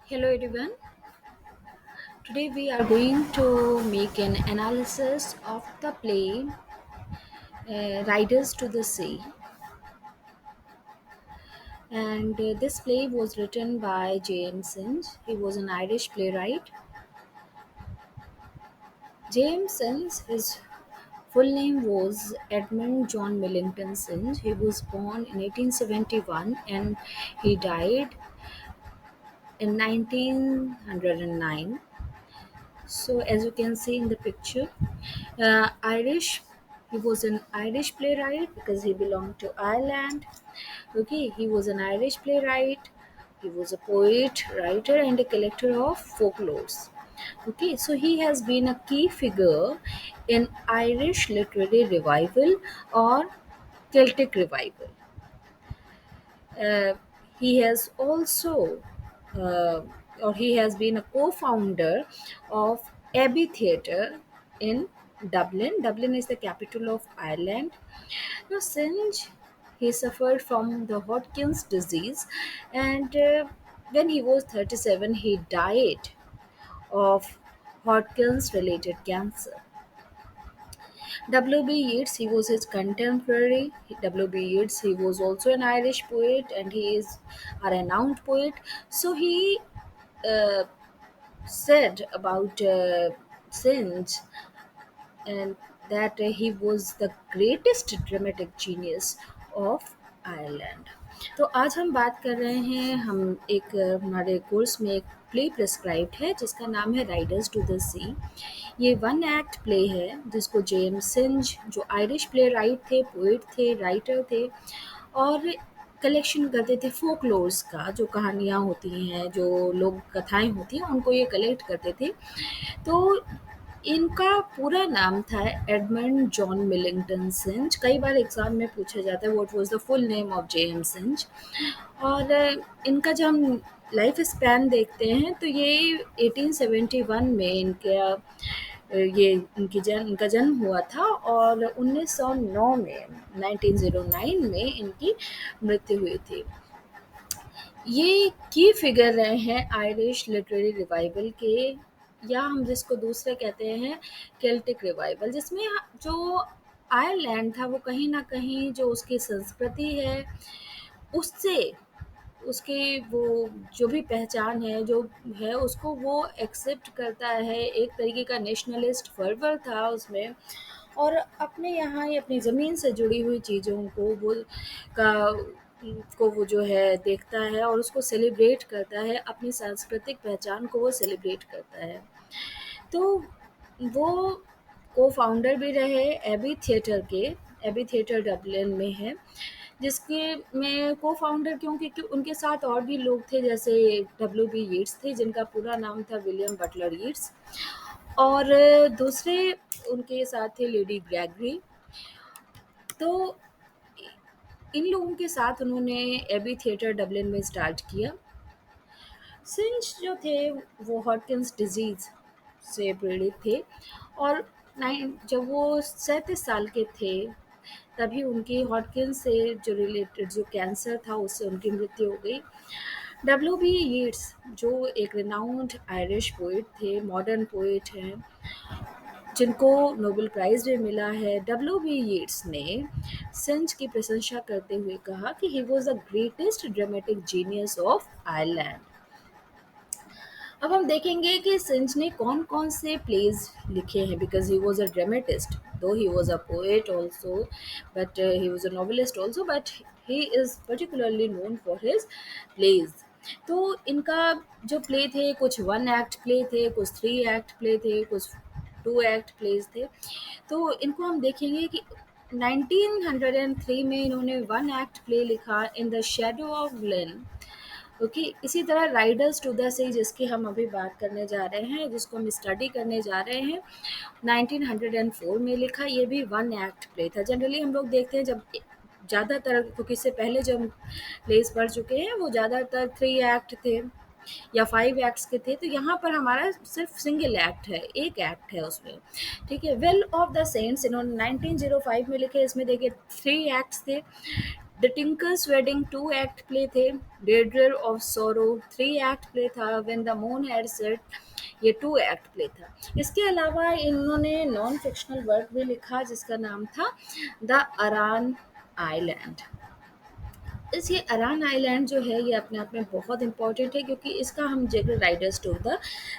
Hello everyone. Today we are going to make an analysis of the play Riders to the Sea. And this play was written by James Synge. He was an Irish playwright. James Synge, his full name was Edmund John Millington Synge. He was born in 1871 and he died in 1909. So, as you can see in the picture, Irish. He was an Irish playwright because he belonged to Ireland. Okay, he was an Irish playwright. He was a poet, writer, and a collector of folklores. Okay, so he has been a key figure in Irish literary revival or Celtic revival. Uh, he has also, uh, or he has been a co-founder of Abbey Theatre in Dublin. Dublin is the capital of Ireland. Now, since he suffered from the Hodgkin's disease, and when he was 37, he died of Hodgkin's related cancer. W.B. Yeats, he was his contemporary. W.B. Yeats, he was also an Irish poet and he is a renowned poet. So he uh, said about Synge and that he was the greatest dramatic genius of Ireland. तो आज हम बात कर रहे हैं हम एक हमारे कोर्स में एक प्ले प्रिस्क्राइब्ड है जिसका नाम है राइडर्स टू द सी। ये वन एक्ट प्ले है जिसको जेम्स सिंज जो आयरिश प्ले राइट थे, पोइट थे, राइटर थे और कलेक्शन करते थे फोकलोर्स का, जो कहानियाँ होती हैं, जो लोक कथाएँ होती हैं, उनको ये कलेक्ट करते थे। तो इनका पूरा नाम था एडमंड जॉन मिलिंगटन सिंज। कई बार एग्ज़ाम में पूछा जाता है what was the full name of JM Synge. और इनका जब हम लाइफ स्पैन देखते हैं तो ये 1871 में ये इनका जन्म हुआ था और 1909 में 1909 में इनकी मृत्यु हुई थी। ये की फिगर रहे हैं आयरिश लिटरेरी रिवाइवल के, या हम जिसको दूसरे कहते हैं केल्टिक रिवाइवल, जिसमें जो आयरलैंड था वो कहीं न कहीं जो उसकी संस्कृति है उससे उसकी वो जो भी पहचान है जो है उसको वो एक्सेप्ट करता है। एक तरीके का नेशनलिस्ट फर्वर था उसमें और अपने यहाँ ही अपनी ज़मीन से जुड़ी हुई चीज़ों को वो का को वो जो है देखता है और उसको सेलिब्रेट करता है, अपनी सांस्कृतिक पहचान को वो सेलिब्रेट करता है। तो वो को-फाउंडर भी रहे एबी थिएटर के। एबी थिएटर डबलिन में है, जिसके में को-फाउंडर क्यों, क्योंकि उनके साथ और भी लोग थे, जैसे डब्ल्यू.बी. यीट्स थे जिनका पूरा नाम था विलियम बटलर यीट्स, और दूसरे उनके साथ थे लेडी ग्रेगरी। तो इन लोगों के साथ उन्होंने एबी थिएटर डबलिन में स्टार्ट किया। सिंच जो थे वो हॉटकिंस डिजीज़ से पीड़ित थे और जब वो 37 साल के थे तभी उनकी हॉटकिंस से जो रिलेटेड जो कैंसर था उससे उनकी मृत्यु हो गई। डब्ल्यू.बी. यीट्स जो एक रिनाउंड आयरिश पोएट थे, मॉडर्न पोएट हैं, जिनको नोबेल प्राइज़ भी मिला है। डब्ल्यू.बी. यीट्स ने सिंच की प्रशंसा करते हुए कहा कि he was the greatest dramatic genius of Ireland. अब हम देखेंगे कि सिंच ने कौन-कौन से प्लेज़ लिखे हैं, because he was a dramatist, though he was a poet also, but he was a novelist also, but he is particularly known for his plays. तो इनका जो प्ले थे, कुछ 1 एक्ट प्ले थे, कुछ 3 एक्ट प्ले थे, कुछ 2 एक्ट प्लेज़ थे। तो इनको हम देखेंगे कि 1903 में इन्होंने 1 एक्ट प्ले लिखा in the shadow of Glenn. Okay, इसी तरह राइडर्स टू द सी जिसकी हम अभी बात करने जा रहे हैं, जिसको हम स्टडी करने जा रहे हैं, 1904 में लिखा। ये भी 1 एक्ट प्ले था। जनरली हम लोग देखते हैं जब ज़्यादातर, क्योंकि इससे पहले जो हम प्लेस पढ़ चुके हैं वो ज़्यादातर 3 एक्ट थे या 5 एक्ट्स के थे, तो यहाँ पर हमारा सिर्फ सिंगल एक्ट है, एक एक्ट है उसमें। ठीक है, वेल ऑफ द सेंट्स इन्होंने 1905 में लिखे। इसमें देखिए 3 एक्ट्स थे। The tinkers wedding 2 act play थे, डेड्रर ऑफ सोरो 3 एक्ट प्ले था, when the moon had set ये 2 एक्ट प्ले था। इसके अलावा इन्होंने नॉन फिक्शनल वर्क भी लिखा जिसका नाम था द अरान आइलैंड। इस ये अरान आइलैंड जो है ये अपने आप में बहुत इम्पोर्टेंट है क्योंकि इसका हम जिक्र राइडर्स टू द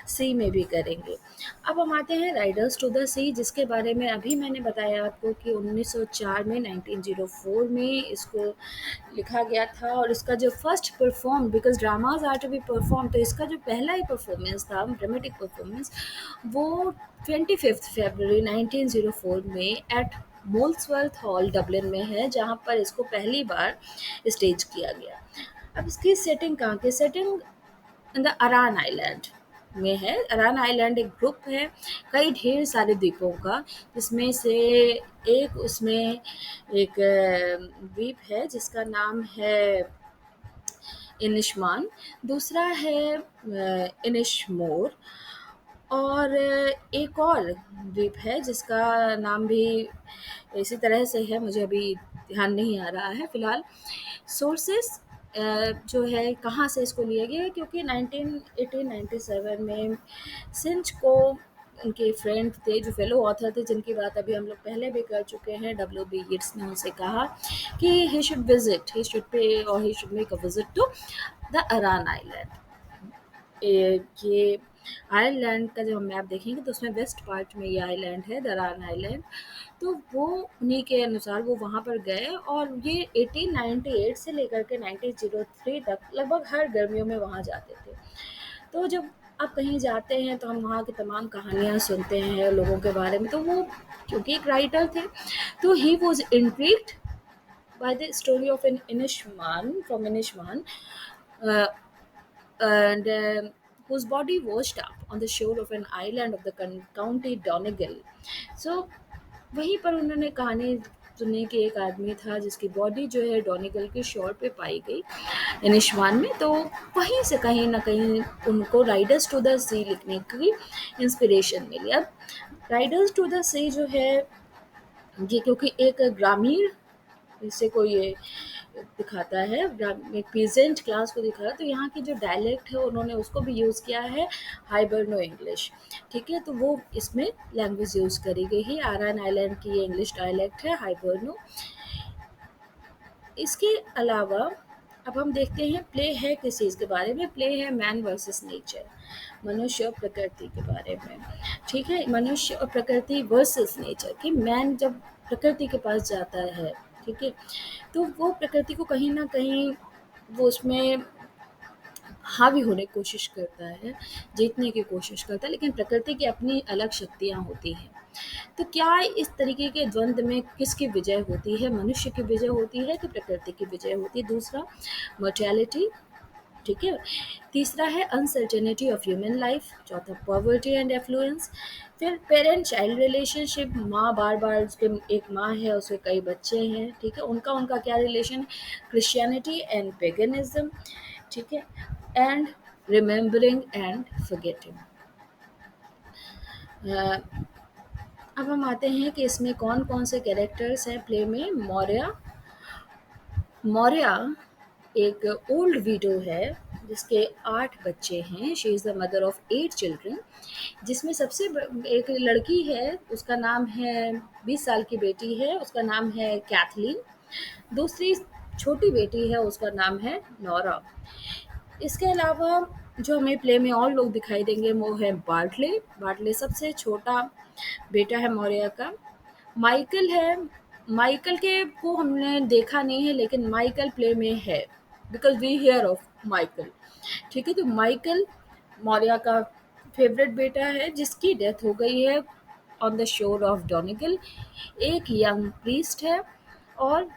सी में भी करेंगे। अब हम आते हैं राइडर्स टू द सी जिसके बारे में अभी मैंने बताया आपको कि 1904 में 1904 में इसको लिखा गया था और इसका जो first perform because dramas are to be perform तो इसका जो पहला ही परफॉर्मेंस था ड्रामेटिक परफॉर्मेंस वो 25 फरवरी 1904 में एट मोल्सवर्थ हॉल डबलिन में है जहाँ पर इसको पहली बार स्टेज किया गया। अब इसकी सेटिंग कहाँ की setting in the Aran island में है। अरान आइलैंड एक ग्रुप है कई ढेर सारे द्वीपों का जिसमें से एक उसमें एक द्वीप है जिसका नाम है इनिशमान, दूसरा है इनिशमोर और एक और द्वीप है जिसका नाम भी इसी तरह से है, मुझे अभी ध्यान नहीं आ रहा है फ़िलहाल। सोर्सेस जो है कहाँ से इसको लिया गया है क्योंकि 1897 में सिंच को उनके फ्रेंड थे जो फेलो ऑथर थे जिनकी बात अभी हम लोग पहले भी कर चुके हैं, डब्ल्यू बी येट्स ने उनसे कहा कि ही शुड पे और he should make a visit to the Aran island. ये आयरलैंड का जब हम मैप देखेंगे तो उसमें वेस्ट पार्ट में ये आइलैंड है दरान आइलैंड, तो वो उन्हीं के अनुसार वो वहाँ पर गए और ये 1898 से लेकर के 1903 तक लगभग हर गर्मियों में वहाँ जाते थे। तो जब आप कहीं जाते हैं तो हम वहाँ की तमाम कहानियाँ सुनते हैं लोगों के बारे में, तो वो क्योंकि एक राइटर थे तो he was intrigued by the story of an Inishman, uh, and whose body washed up on the shore of an island of the county Donegal. So वहीं पर उन्होंने कहानी सुनी कि एक आदमी था जिसकी बॉडी जो है डोनेगल के शोर पे पाई गई निशवान में, तो वहीं से कहीं ना कहीं उनको राइडर्स टू द सी लिखने की इंस्पिरेशन मिली। अब राइडर्स टू द सी जो है ये क्योंकि एक ग्रामीण इससे कोई ये दिखाता है एक पीजेंट क्लास को दिखा रहा है, तो यहाँ की जो डायलेक्ट है उन्होंने उसको भी यूज़ किया है हाइबर्नो इंग्लिश। ठीक है, तो वो इसमें लैंग्वेज यूज़ करी गई है। आरान आइलैंड की ये इंग्लिश डायलेक्ट है हाइबर्नो। इसके अलावा अब हम देखते हैं प्ले है किस चीज़ के बारे में। प्ले है मैन वर्सेस नेचर, मनुष्य और प्रकृति के बारे में। ठीक है, मनुष्य और प्रकृति वर्सेस नेचर कि मैन जब प्रकृति के पास जाता है, ठीक है, तो वो प्रकृति को कहीं ना कहीं वो उसमें हावी होने की कोशिश करता है, जीतने की कोशिश करता है, लेकिन प्रकृति की अपनी अलग शक्तियाँ होती हैं। तो क्या इस तरीके के द्वंद्व में किसकी विजय होती है? मनुष्य की विजय होती है कि प्रकृति की विजय होती है? दूसरा मोर्टेलिटी, ठीक है। तीसरा है अनसर्टेनिटी ऑफ ह्यूमन लाइफ। चौथा पॉवर्टी एंड एफ्लुएंस। फिर पेरेंट चाइल्ड रिलेशनशिप, माँ बार बार उसके एक माँ है उसके कई बच्चे हैं, ठीक है, उनका उनका क्या रिलेशन। क्रिश्चियनिटी एंड पेगनिज्म, ठीक है, एंड रिमेम्बरिंग एंड फॉरगेटिंग। अब हम आते हैं कि इसमें कौन कौन से कैरेक्टर्स हैं प्ले में। मौर्या एक ओल्ड विडो है जिसके 8 बच्चे हैं। She is the mother of 8 children, जिसमें सबसे एक लड़की है उसका नाम है 20 साल की बेटी है उसका नाम है कैथलीन। दूसरी छोटी बेटी है उसका नाम है नोरा। इसके अलावा जो हमें प्ले में और लोग दिखाई देंगे वो है बार्टले। बार्टले सबसे छोटा बेटा है मौर्य का। माइकल है, माइकल के को हमने देखा नहीं है लेकिन माइकल प्ले में है because we hear of Michael. ठीक है, तो माइकल मौर्य का फेवरेट बेटा है जिसकी डेथ हो गई है on the shore of Donegal. एक यंग प्रीस्ट है और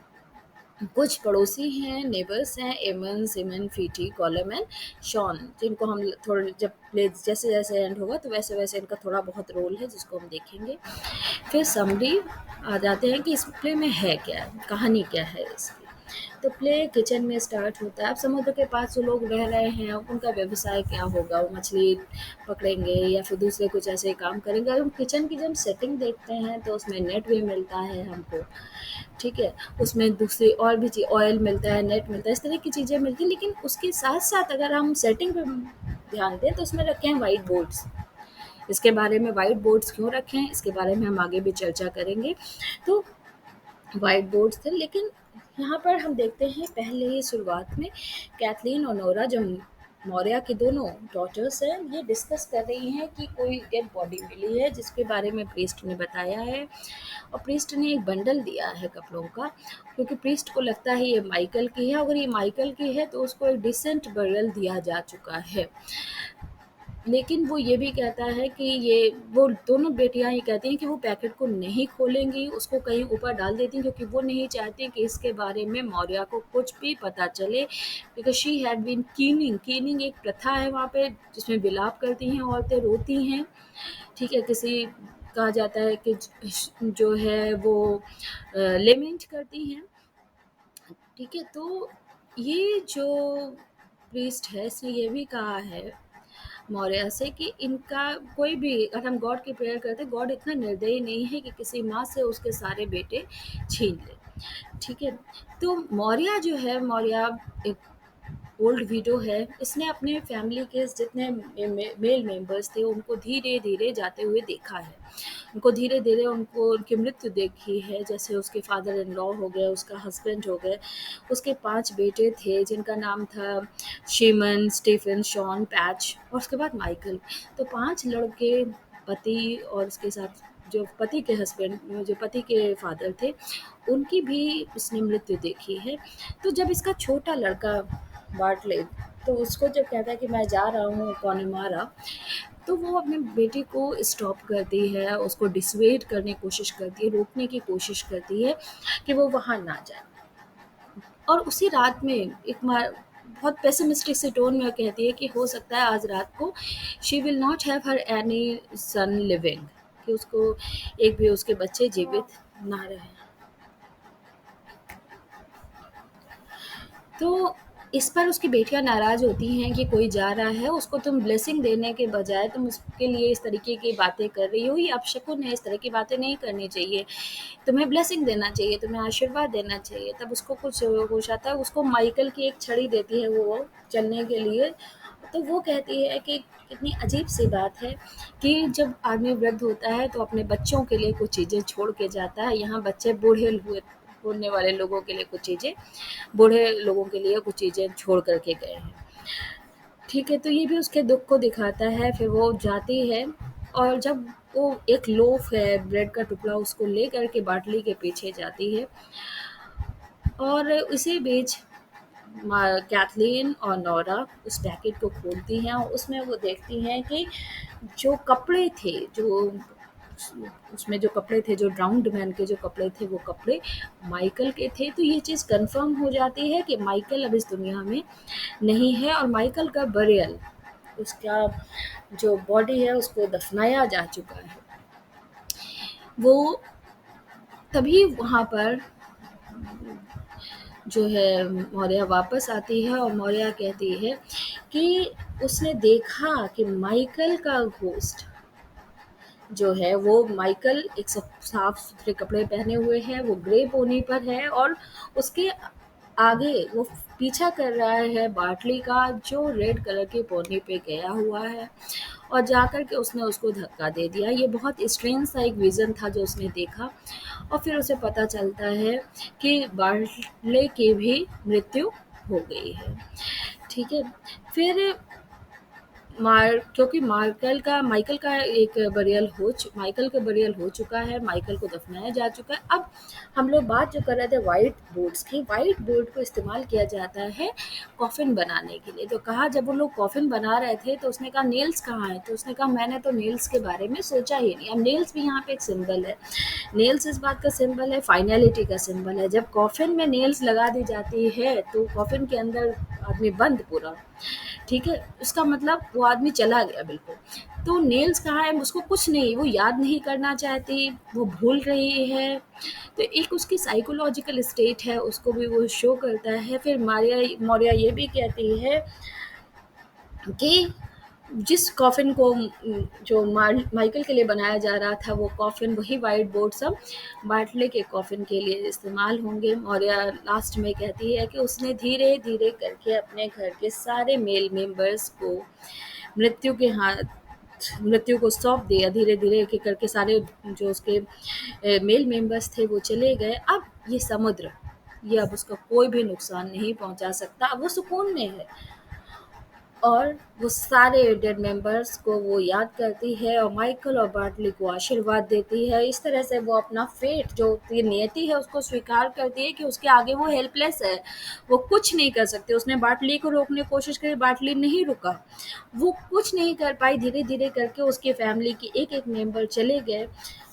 कुछ पड़ोसी हैं, नेबर्स हैं, एमन, सिमन, फीटी, कॉलम एंड शॉन, जिनको हम थोड़े जब प्ले जैसे जैसे एंड होगा तो वैसे वैसे इनका थोड़ा बहुत रोल है जिसको हम देखेंगे। फिर समरी आ जाते हैं कि इस प्ले में है क्या, कहानी क्या है इसकी। तो प्ले किचन में स्टार्ट होता है। अब समुद्र के पास जो लोग रह रहे हैं, अब उनका व्यवसाय क्या होगा? वो मछली पकड़ेंगे या फिर दूसरे कुछ ऐसे काम करेंगे। हम किचन की जब सेटिंग देखते हैं तो उसमें नेट भी मिलता है हमको, ठीक है? उसमें दूसरी और भी चीज़, ऑयल मिलता है, नेट मिलता है, इस तरह की चीज़ें मिलती हैं। लेकिन उसके साथ-साथ अगर हम सेटिंग पे ध्यान दें तो उसमें रखे हैं व्हाइट बोर्ड्स। इसके बारे में व्हाइट बोर्ड्स क्यों रखे हैं, इसके बारे में हम आगे भी चर्चा करेंगे। तो व्हाइट बोर्ड्स थे, लेकिन यहाँ पर हम देखते हैं पहले ही शुरुआत में कैथलीन और नोरा, जो मौर्य की दोनों डॉटर्स हैं, ये डिस्कस कर रही हैं कि कोई डेड बॉडी मिली है जिसके बारे में प्रीस्ट ने बताया है। और प्रीस्ट ने एक बंडल दिया है कपड़ों का, क्योंकि प्रीस्ट को लगता है ये माइकल की है। अगर ये माइकल की है तो उसको एक डिसेंट बरियल दिया जा चुका है। लेकिन वो ये भी कहता है कि ये, वो दोनों बेटियां ये कहती हैं कि वो पैकेट को नहीं खोलेंगी, उसको कहीं ऊपर डाल देती हैं, क्योंकि वो नहीं चाहती कि इसके बारे में मौर्य को कुछ भी पता चले। बिकॉज शी हैड बीन कीनिंग, कीनिंग एक प्रथा है वहाँ पे जिसमें विलाप करती हैं औरतें, रोती हैं, ठीक है? किसी, कहा जाता है कि जो है वो लेमेंट करती हैं, ठीक है? तो ये जो प्रीस्ट है इसने ये भी कहा है मौर्य से कि इनका कोई भी, अगर हम गॉड की प्रेयर करते हैं, गॉड इतना निर्दयी नहीं है कि किसी माँ से उसके सारे बेटे छीन ले, ठीक है? तो मौर्य जो है, मौर्य एक ओल्ड वीडो है। इसने अपने फैमिली के जितने मेल मेंबर्स थे उनको धीरे धीरे जाते हुए देखा है, उनको धीरे धीरे उनकी मृत्यु देखी है। जैसे उसके फादर इन लॉ हो गए, उसका हस्बैंड हो गए, उसके 5 बेटे थे जिनका नाम था शीमन, स्टीफन, शॉन, पैच और उसके बाद माइकल। तो 5 लड़के, पति और उसके साथ जो पति के हस्बैंड, जो पति के फादर थे, उनकी भी इसने मृत्यु देखी है। तो जब इसका छोटा लड़का बार्टलेट, तो उसको जब कहता है कि मैं जा रहा हूँ कॉनेमारा, तो वो अपनी बेटी को स्टॉप करती है, उसको डिसवेड करने की कोशिश करती है, रोकने की कोशिश करती है कि वो वहाँ ना जाए। और उसी रात में एक बहुत पेसिमिस्टिक सी टोन में कहती है कि हो सकता है आज रात को she will not have her any son living, कि उसको एक भी उसके बच्चे जीवित ना रहे। तो इस पर उसकी बेटियाँ नाराज़ होती हैं कि कोई जा रहा है, उसको तुम ब्लेसिंग देने के बजाय तुम उसके लिए इस तरीके की बातें कर रही हो, ये अपशकुन है, इस तरह की बातें नहीं करनी चाहिए। तुम्हें ब्लेसिंग देना चाहिए, तुम्हें आशीर्वाद देना चाहिए। तब उसको कुछ होश आता है, उसको माइकल की एक छड़ी देती है वो चलने के लिए। तो वो कहती है कि कितनी अजीब-सी बात है कि जब आदमी वृद्ध होता है तो अपने बच्चों के लिए कुछ चीज़ें छोड़ के जाता है। यहाँ बच्चे बूढ़े हुए होने वाले लोगों के लिए कुछ चीज़ें, बूढ़े लोगों के लिए कुछ चीज़ें छोड़ कर के गए हैं। ठीक है, तो ये भी उसके दुःख को दिखाता है। फिर वो जाती है और जब वो एक लोफ है, ब्रेड का टुकड़ा, उसको लेकर के बाटली के पीछे जाती है। और इसी बीच कैथलीन और नोरा उस पैकेट को खोलती हैं और उसमें वो देखती हैं कि जो कपड़े थे, जो उसमें जो कपड़े थे, जो ड्राउन्ड मैन के जो कपड़े थे, वो कपड़े माइकल के थे। तो ये चीज़ कंफर्म हो जाती है कि माइकल अब इस दुनिया में नहीं है और माइकल का बरियल, उसका जो बॉडी है उसको दफनाया जा चुका है। वो तभी वहाँ पर जो है मौर्य वापस आती है और मौर्य कहती है कि उसने देखा कि माइकल का घोस्ट जो है, वो माइकल एक साफ सुथरे कपड़े पहने हुए है, वो ग्रे पोनी पर है और उसके आगे वो पीछा कर रहा है बाटली का, जो रेड कलर के पोनी पे गया हुआ है, और जाकर के उसने उसको धक्का दे दिया। ये बहुत स्ट्रेंज सा एक विज़न था जो उसने देखा और फिर उसे पता चलता है कि बाटले की भी मृत्यु हो गई है, ठीक है? फिर क्योंकि माइकल का एक बरियल माइकल का बरियल हो चुका है, माइकल को दफनाया जा चुका है। अब हम लोग बात जो कर रहे थे व्हाइट बोर्ड्स की, व्हाइट बोर्ड को इस्तेमाल किया जाता है कॉफ़िन बनाने के लिए। तो कहा, जब वो लोग कॉफ़िन बना रहे थे तो उसने कहा नेल्स कहाँ हैं? तो उसने कहा मैंने तो नेल्स के बारे में सोचा ही नहीं। अब नेल्स भी यहाँ पे एक सिंबल है। नेल्स इस बात का सिंबल है, फाइनलिटी का सिंबल है। जब कॉफ़िन में नेल्स लगा दी जाती है तो कॉफ़िन के अंदर आदमी बंद पूरा, ठीक है, उसका मतलब वो आदमी चला गया बिल्कुल। तो नेल्स कहाँ है, उसको कुछ नहीं, वो याद नहीं करना चाहती, वो भूल रही है। तो एक उसकी साइकोलॉजिकल स्टेट है, उसको भी वो शो करता है। फिर मारिया मौर्या ये भी कहती है कि जिस कॉफ़िन को जो माइकल के लिए बनाया जा रहा था, वो कॉफ़िन, वही वाइट बोर्ड सब बाटले के कॉफ़िन के लिए इस्तेमाल होंगे। और या लास्ट में कहती है कि उसने धीरे धीरे करके अपने घर के सारे मेल मेंबर्स को मृत्यु के हाथ मृत्यु को सौंप दिया। धीरे धीरे एक एक करके सारे जो उसके मेल मेंबर्स थे वो चले गए। अब ये समुद्र, ये अब उसका कोई भी नुकसान नहीं पहुंचा सकता, अब वो सुकून में है। और वो सारे डेड मेंबर्स को वो याद करती है और माइकल और बार्टली को आशीर्वाद देती है। इस तरह से वो अपना फेट, जो उसकी नियति है, उसको स्वीकार करती है कि उसके आगे वो हेल्पलेस है, वो कुछ नहीं कर सकती। उसने बार्टली को रोकने की कोशिश करी, बार्टली नहीं रुका, वो कुछ नहीं कर पाई। धीरे धीरे करके उसकी फैमिली के एक एक मेंबर चले गए।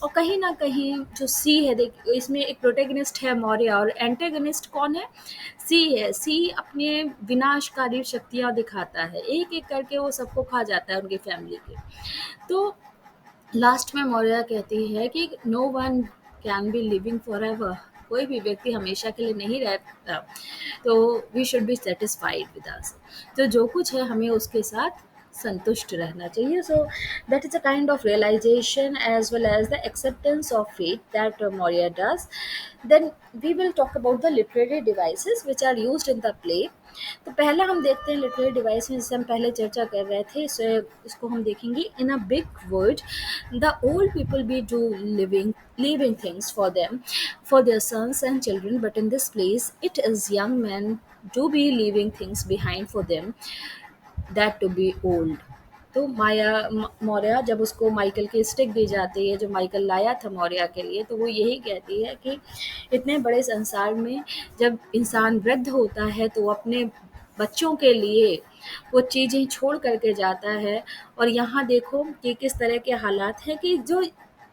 और कहीं ना कहीं जो सी है, देख इसमें एक प्रोटेगनिस्ट है मौर्य, और एंटेगनिस्ट कौन है, सी है। सी अपने विनाशकारी शक्तियाँ दिखाता है, एक-एक करके वो सबको खा जाता है उनकी फैमिली के। तो लास्ट में मौर्य कहती है कि no one can be living forever, कोई भी व्यक्ति हमेशा के लिए नहीं रहता, तो we should be satisfied with us. तो जो कुछ है हमें उसके साथ संतुष्ट रहना चाहिए। सो that is a kind of realization as well as the acceptance of fate that Moria does. Then we will talk about the literary devices which are used in the play. तो पहला हम देखते हैं लिटरेरी डिवाइस में, जिससे हम पहले चर्चा कर रहे थे, इसको हम देखेंगे। In a big word, the old people be do living leaving things for them, for their sons and children, but in this place it is young men do be leaving things behind for them that to be old. तो मौर्य जब उसको Michael की stick दी जाती है, जो Michael लाया था मौर्य के लिए, तो वो यही कहती है कि इतने बड़े संसार में जब इंसान वृद्ध होता है तो वो अपने बच्चों के लिए वो चीज़ें छोड़ करके जाता है। और यहाँ देखो कि किस तरह के हालात हैं कि जो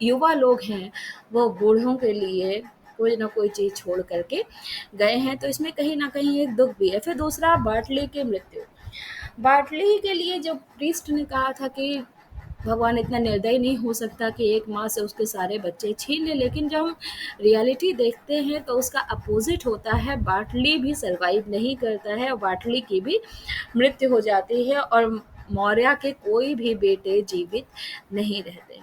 युवा लोग हैं वो बूढ़ों के लिए कोई ना कोई चीज़ छोड़ करके गए हैं। तो इसमें कहीं ना कहीं एक दुख भी है। फिर दूसरा, बाटली की मृत्यु। बाटली के लिए जब प्रीस्ट ने कहा था कि भगवान इतना निर्दयी नहीं हो सकता कि एक माँ से उसके सारे बच्चे छीन ले, लेकिन जब हम रियलिटी देखते हैं तो उसका अपोजिट होता है। बाटली भी सरवाइव नहीं करता है और बाटली की भी मृत्यु हो जाती है, और मौर्य के कोई भी बेटे जीवित नहीं रहते।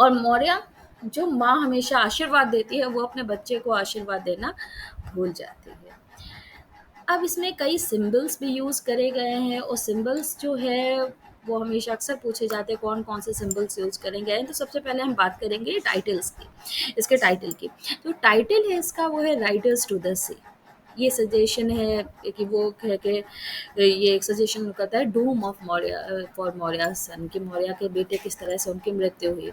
और मौर्य, जो माँ हमेशा आशीर्वाद देती है, वो अपने बच्चे को आशीर्वाद देना भूल जाती है। अब इसमें कई सिंबल्स भी यूज़ करे गए हैं, और सिंबल्स जो है वो हमेशा अक्सर पूछे जाते हैं कौन कौन से सिंबल्स यूज़ करें गए हैं। तो सबसे पहले हम बात करेंगे टाइटल्स की, इसके टाइटल की। तो टाइटल है इसका, वो है राइडर्स टू द सी। ये सजेशन है कि वो कह के ये एक सजेशन करता है doom of Maurya, for Maurya son, कि मौर्य के बेटे किस तरह से उनकी मृत्यु हुई।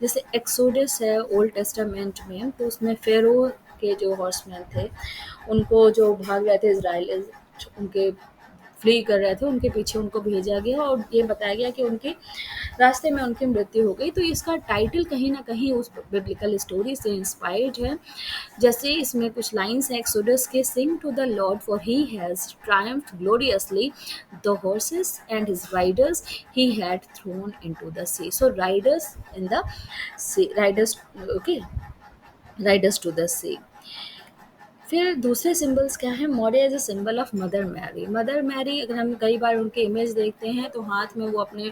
जैसे एक्सोडस है ओल्ड टेस्टामेंट में, तो उसमें फेरो के जो हॉर्समैन थे, उनको जो भाग रहे थे इजराइल, उनके फ्ली कर रहे थे, उनके पीछे उनको भेजा गया और ये बताया गया कि उनके रास्ते में उनकी मृत्यु हो गई। तो इसका टाइटल कहीं ना कहीं उस बिब्लिकल स्टोरी से इंस्पायर्ड है। जैसे इसमें कुछ लाइन्स हैं एक्सोडस के, sing to the Lord for he has triumphed gloriously, the horses and his riders he had thrown into the sea. So riders in the sea, riders, okay, riders to the sea. फिर दूसरे symbols क्या है, Maurya as a symbol of Mother Mary. Mother Mary, अगर हम कई बार उनके image देखते हैं तो हाथ में वो अपने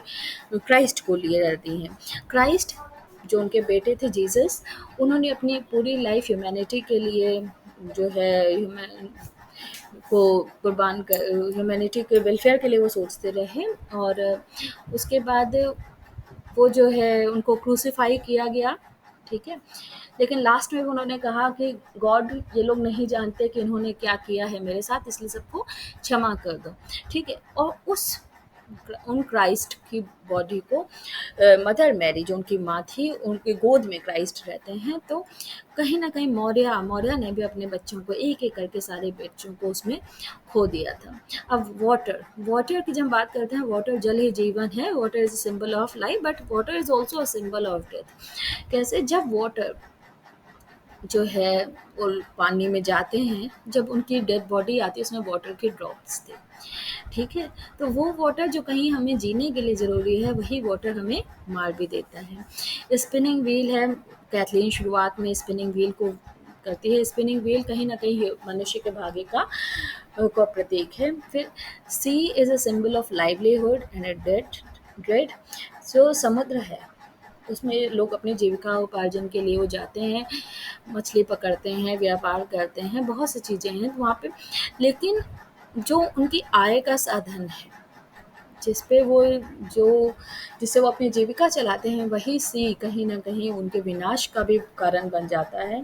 क्राइस्ट को लिए रहती हैं। क्राइस्ट जो उनके बेटे थे जीसस, उन्होंने अपनी पूरी लाइफ ह्यूमैनिटी के लिए जो है ह्यूमैन को कुर्बान कर, ह्यूमैनिटी के वेलफेयर के लिए वो सोचते रहे। और उसके बाद वो जो है उनको क्रूसीफाई किया गया, ठीक है। लेकिन लास्ट में उन्होंने कहा कि गॉड, ये लोग नहीं जानते कि इन्होंने क्या किया है मेरे साथ, इसलिए सबको क्षमा कर दो, ठीक है। और उन क्राइस्ट की बॉडी को मदर मैरी, जो उनकी माँ थी, उनकी गोद में क्राइस्ट रहते हैं। तो कहीं ना कहीं मौर्य ने भी अपने बच्चों को एक एक करके सारे बच्चों को उसमें खो दिया था। अब वाटर की जब हम बात करते हैं, वाटर जल ही जीवन है, water is a symbol of life, but water is also a symbol of death. कैसे, जब वाटर जो है वो पानी में जाते हैं, जब उनकी डेड बॉडी आती है उसमें वाटर के ड्रॉप्स थे, ठीक है? तो वो वाटर जो कहीं हमें जीने के लिए ज़रूरी है, वही वाटर हमें मार भी देता है। स्पिनिंग व्हील है, कैथलीन शुरुआत में स्पिनिंग व्हील को करती है। स्पिनिंग व्हील कहीं न कहीं मनुष्य के भाग्य का प्रतीक है। फिर sea is a symbol of livelihood and a dread, जो समुद्र है उसमें लोग अपनी जीविका उपार्जन के लिए वो जाते हैं, मछली पकड़ते हैं, व्यापार करते हैं, बहुत सी चीज़ें हैं वहाँ पे। लेकिन जो उनकी आय का साधन है, जिस पे वो जो जिससे वो अपनी जीविका चलाते हैं, वही सी कहीं न कहीं उनके विनाश का भी कारण बन जाता है,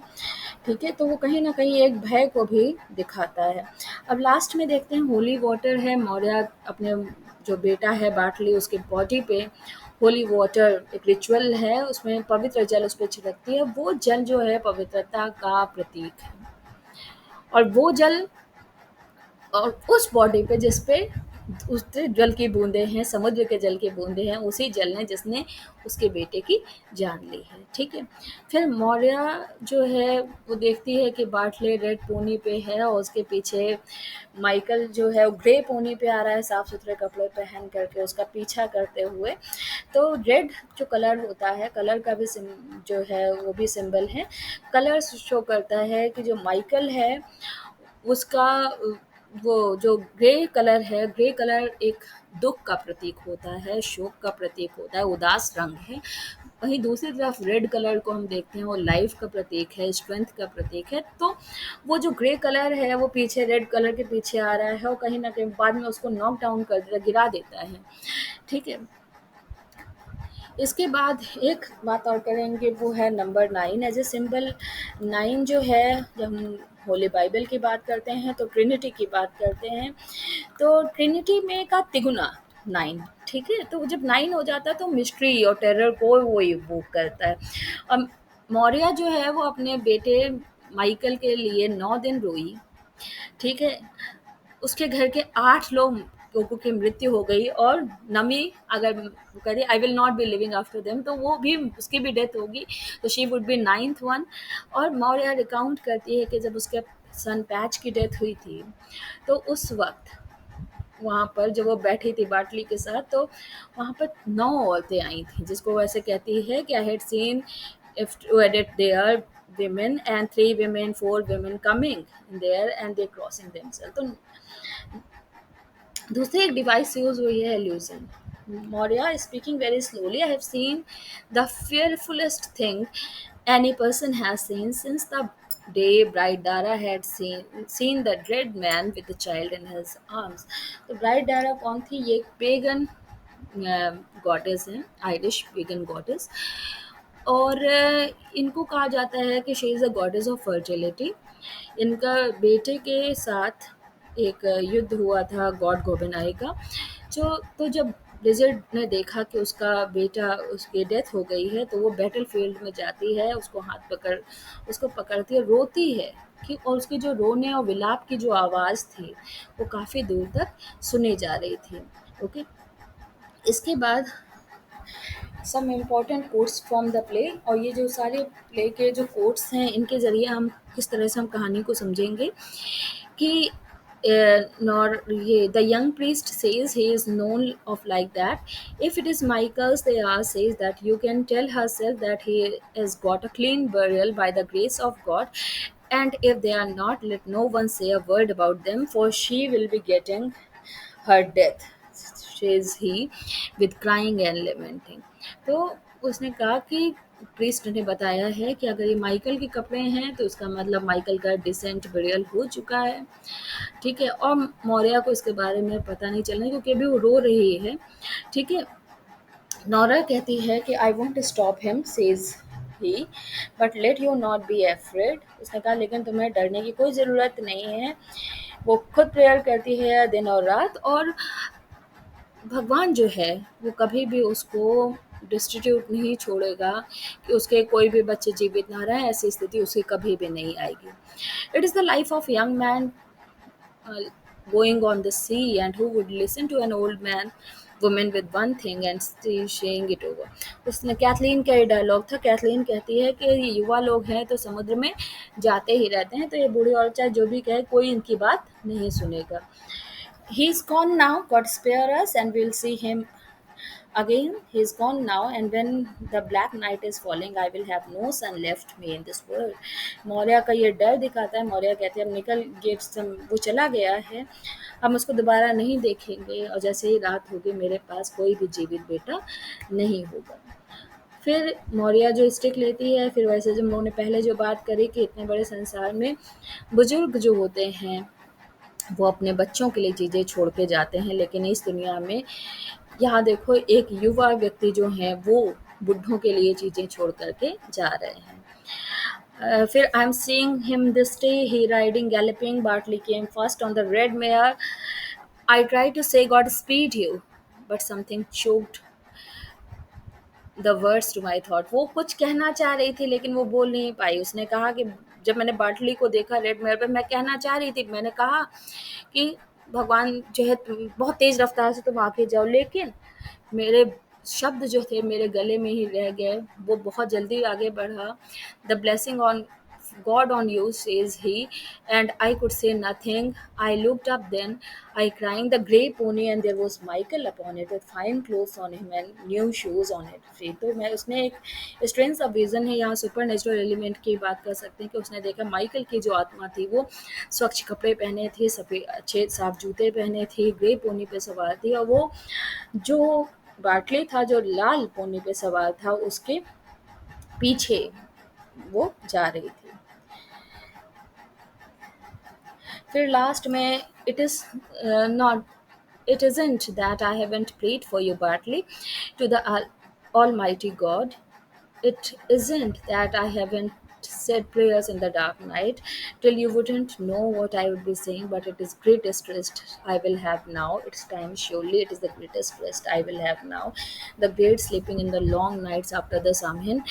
ठीक है? तो वो कहीं न कहीं एक भय को भी दिखाता है। अब लास्ट में देखते हैं होली वाटर है, मौर्य अपने जो बेटा है बाटली उसके बॉडी पे होली वाटर एक रिचुअल है, उसमें पवित्र जल उस पे छिड़कती है, वो जल जो है पवित्रता का प्रतीक है। और वो जल और उस बॉडी पे जिस पे उसके जल की बूंदें हैं, समुद्र के जल की बूंदें हैं, उसी जल ने जिसने उसके बेटे की जान ली है, ठीक है? फिर मौर्य जो है वो देखती है कि बाटले रेड पोनी पे है और उसके पीछे माइकल जो है वो ग्रे पोनी पे आ रहा है साफ सुथरे कपड़े पहन करके उसका पीछा करते हुए। तो रेड जो कलर होता है, कलर का भी जो है वो भी सिंबल है। कलर शो करता है कि जो माइकल है उसका वो जो ग्रे कलर है, ग्रे कलर एक दुःख का प्रतीक होता है, शोक का प्रतीक होता है, उदास रंग है। वहीं दूसरी तरफ रेड कलर को हम देखते हैं, वो लाइफ का प्रतीक है, स्ट्रेंथ का प्रतीक है। तो वो जो ग्रे कलर है, वो पीछे रेड कलर के पीछे आ रहा है और कहीं न कहीं बाद में उसको नॉक डाउन कर देता है, गिरा देता है, ठीक है? इसके बाद एक बात और करेंगे वो है नंबर 9 एज ए सिंबल। 9 जो है जब हम होली बाइबल की बात करते हैं तो ट्रिनिटी की बात करते हैं, तो ट्रिनिटी में का तिगुना 9, ठीक है? तो जब 9 हो जाता है तो मिस्ट्री और टेरर को वो इवोक करता है। अब मौर्य जो है वो अपने बेटे माइकल के लिए 9 दिन रोई, ठीक है? उसके घर के 8 लोगों की मृत्यु हो गई और नमी अगर वो कह रही I will not be living after them, तो वो भी उसकी भी डेथ होगी, तो she would be 9th one. और मौर्य रिकाउंट करती है कि जब उसके सन पैच की डेथ हुई थी, तो उस वक्त वहाँ पर जब वो बैठी थी बाटली के साथ, तो वहाँ पर 9 औरतें आई थी, जिसको वो ऐसे कहती है कि I had seen if edit there women and 3 women 4 women coming there and they crossing themselves। तो दूसरी एक डिवाइस यूज हुई है illusion. Maurya speaking very slowly, I have seen the fearfulest thing any person has seen since the day bride Dara had seen the dread man with the child in his arms। तो bride डारा कौन थी? ये एक pagan goddess है, Irish pagan goddess. और इनको कहा जाता है कि she is a goddess of fertility. इनका बेटे के साथ एक युद्ध हुआ था गॉड गोबेनाई का, जो तो जब ब्लिज़र्ड ने देखा कि उसका बेटा उसकी डेथ हो गई है, तो वो बैटल फील्ड में जाती है, उसको पकड़ती है, रोती है कि और उसके जो रोने और विलाप की जो आवाज़ थी, वो काफ़ी दूर तक सुनी जा रही थी, ओके? इसके बाद some important quotes from the play, और ये जो सारे प्ले के जो कोट्स हैं इनके ज़रिए हम किस तरह से हम कहानी को समझेंगे कि nor the young priest says he is known of like that, if it is Michael's they are says that you can tell herself that he has got a clean burial by the grace of God, and if they are not, let no one say a word about them, for she will be getting her death, says he with crying and lamenting। तो उसने कहा कि priest ने बताया है कि अगर ये माइकल के कपड़े हैं तो इसका मतलब माइकल का डिसेंट बरियल हो चुका है, ठीक है? और मौर्य को इसके बारे में पता नहीं चलना क्योंकि अभी वो रो रही है, ठीक है? नोरा कहती है कि I want stop him says he, but let you not be afraid. उसने कहा लेकिन तुम्हें डरने की कोई ज़रूरत नहीं है। वो खुद प्रेयर करती है दिन और रात, और भगवान जो है वो कभी भी उसको डिस्ट्रीट्यूट नहीं छोड़ेगा कि उसके कोई भी बच्चे जीवित ना रहें, ऐसी स्थिति उसे कभी भी नहीं आएगी। It is the life of young man going on the sea, and who would listen to an old man women with one thing and sharing it over. उसने कैथलीन का ये डायलॉग था। कैथलीन कहती है कि ये युवा लोग हैं तो समुद्र में जाते ही रहते हैं, तो ये बूढ़ी औरत चाहे जो भी कहे कोई इनकी बात नहीं सुनेगा। He is gone now, God spare us and will see him again. He is gone now, and when the black night is falling, I will have no son left me in this world. Maurya का ये डर दिखाता है। मौर्य कहते हैं अब निकल gate से वो चला गया है, हम उसको दोबारा नहीं देखेंगे, और जैसे ही रात होगी मेरे पास कोई भी जीवित बेटा नहीं होगा। फिर मौर्य जो स्टिक लेती है, फिर वैसे जो हम लोगों ने पहले जो बात करी कि इतने बड़े संसार में बुजुर्ग जो होते हैं वो अपने बच्चों के लिए चीज़ें छोड़ के जाते हैं, लेकिन इस दुनिया में यहाँ देखो एक युवा व्यक्ति जो हैं वो बुड्ढों के लिए चीज़ें छोड़ कर के जा रहे हैं। फिर I am seeing him this day he riding galloping Bartley came first on the red mare. I try to say God speed you but something choked the words to my थॉट। वो कुछ कहना चाह रही थी लेकिन वो बोल नहीं पाई। उसने कहा कि जब मैंने बाटली को देखा रेड मेयर पे, मैं कहना चाह रही थी, मैंने कहा कि भगवान जो है बहुत तेज़ रफ्तार से तुम आगे जाओ, लेकिन मेरे शब्द जो थे मेरे गले में ही रह गए। वो बहुत जल्दी आगे बढ़ा। The blessing on God on you, says he, and I could say nothing. I looked up then, I crying the grey pony, and there was Michael upon it with fine clothes on him and new shoes on it. फिर तो मैं उसने एक strength सा vision है, यहाँ super natural element की बात कर सकते हैं कि उसने देखा माइकल की जो आत्मा थी वो स्वच्छ कपड़े पहने थे, सफ़ेद अच्छे साफ जूते पहने थे, ग्रे पोनी पे सवार थी, और वो जो बाटली था जो लाल पोनी पे सवार था उसके पीछे वो जा रही थी। फिर लास्ट में it is not it isn't that I haven't prayed for you, Bartley, to the Almighty God. It isn't that I haven't said prayers in the dark night till you wouldn't know what I would be saying, but it is greatest rest I will have now. It's time, surely it is the greatest rest I will have now. The birds sleeping in the long nights after the Samhain.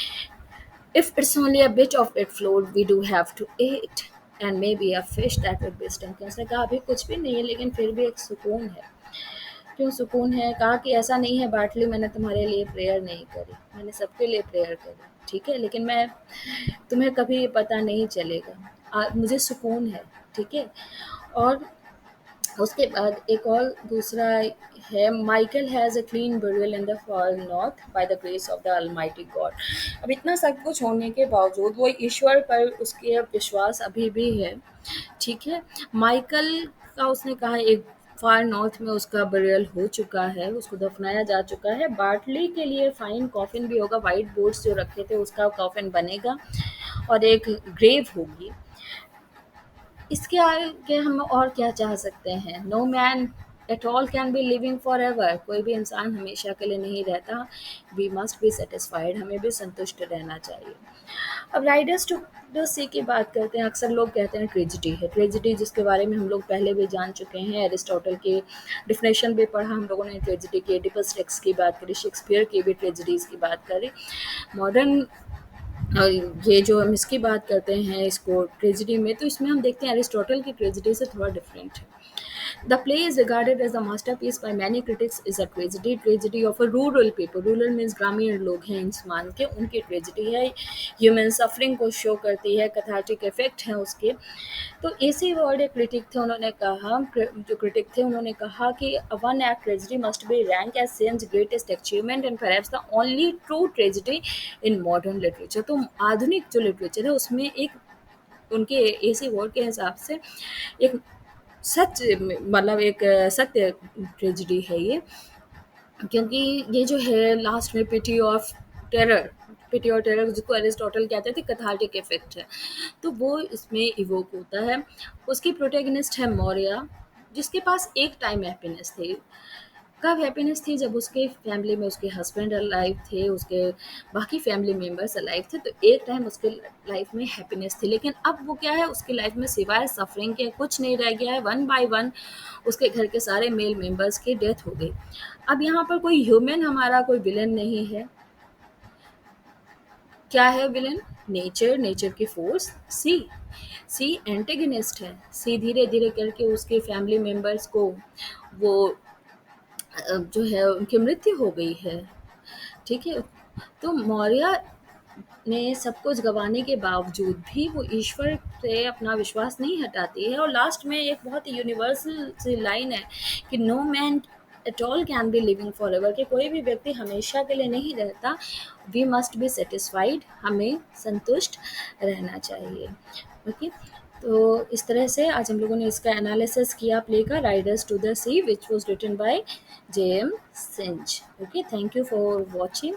If it's only a bit of it float, we do have to eat. And maybe a fish that would be stinking. उसने कहा अभी कुछ भी नहीं है लेकिन फिर भी एक सुकून है। क्यों सुकून है? कहा कि ऐसा नहीं है बाटली, मैंने तुम्हारे लिए प्रेयर नहीं करी, मैंने सबके लिए प्रेयर करी, ठीक है, लेकिन मैं तुम्हें कभी ये पता नहीं चलेगा। मुझे सुकून है, ठीक है। और उसके बाद एक और दूसरा है, Michael has a clean burial in the far north by the grace of the Almighty God. अब इतना सब कुछ होने के बावजूद वो ईश्वर पर उसके विश्वास अभी भी है, ठीक है। माइकल का उसने कहा एक फार नॉर्थ में उसका बरियल हो चुका है, उसको दफनाया जा चुका है। बार्टली के लिए फाइन कॉफिन भी होगा, वाइट बोर्ड्स जो रखे थे उसका कॉफिन बनेगा और एक ग्रेव होगी। इसके आगे हम और क्या चाह सकते हैं? No man at all can be living for ever. कोई भी इंसान हमेशा के लिए नहीं रहता। वी मस्ट बी सेटिस्फाइड, हमें भी संतुष्ट रहना चाहिए। अब राइडर्स टू द सी की बात करते हैं। अक्सर लोग कहते हैं ट्रेजिडी है, ट्रेजिडी जिसके बारे में हम लोग पहले भी जान चुके हैं। एरिस्टोटल की डिफिनेशन भी पढ़ा हम लोगों ने ट्रेजिडी की, एडिपस रेक्स की बात करी, शेक्सपियर की भी ट्रेजिडीज़ की बात करी। मॉडर्न और ये जो हम इसकी बात करते हैं इसको ट्रेजिडी में, तो इसमें हम देखते हैं एरिस्टोटल की ट्रेजिडी से थोड़ा डिफरेंट है। The play is regarded as the masterpiece by many critics is a tragedy, tragedy of a rural people. Rural means ग्रामीण लोग हैं इंसान के, उनकी ट्रेजिडी है। ह्यूमन सफरिंग को शो करती है, कैथार्टिक इफेक्ट हैं उसके। तो इसी वर्ड एक क्रिटिक थे, उन्होंने कहा, जो क्रिटिक थे उन्होंने कहा कि one act tragedy must be rank as Synge's greatest achievement and perhaps the only true tragedy in modern literature. तो आधुनिक जो लिटरेचर है उसमें एक उनके इसी वर्ड के हिसाब से एक सच, मतलब एक सत्य ट्रेजिडी है ये, क्योंकि ये जो है लास्ट में पिटी ऑफ टेरर, पिटी और टेरर जिसको एरिस्टोटल कहते थे कैथार्टिक इफेक्ट है, तो वो इसमें इवोक होता है। उसकी प्रोटैगनिस्ट है मौर्य, जिसके पास एक टाइम हैप्पीनेस थी। कब हैप्पीनेस थी? जब उसके फैमिली में उसके हस्बैंड अलाइव थे, उसके बाकी फैमिली मेम्बर्स अलाइव थे, तो एक टाइम उसके लाइफ में हैप्पीनेस थी। लेकिन अब वो क्या है, उसकी लाइफ में सिवाय सफरिंग के कुछ नहीं रह गया है। वन बाय वन उसके घर के सारे मेल मेम्बर्स की डेथ हो गई। अब यहाँ पर कोई ह्यूमन हमारा कोई विलन नहीं है। क्या है विलन? नेचर, नेचर की फोर्स सी। सी एंटेगनिस्ट है। सी धीरे धीरे करके उसके फैमिली मेम्बर्स को वो जो है उनकी मृत्यु हो गई है। ठीक है? तो मौर्य ने सब कुछ गँवाने के बावजूद भी वो ईश्वर से अपना विश्वास नहीं हटाती है, और लास्ट में एक बहुत ही यूनिवर्सल सी लाइन है कि no man at all can be living forever, कि कोई भी व्यक्ति हमेशा के लिए नहीं रहता। वी मस्ट बी सेटिस्फाइड, हमें संतुष्ट रहना चाहिए। ओके, तो इस तरह से आज हम लोगों ने इसका एनालिसिस किया प्ले का riders to the sea, which was written by J M Synge. Okay, thank you for watching.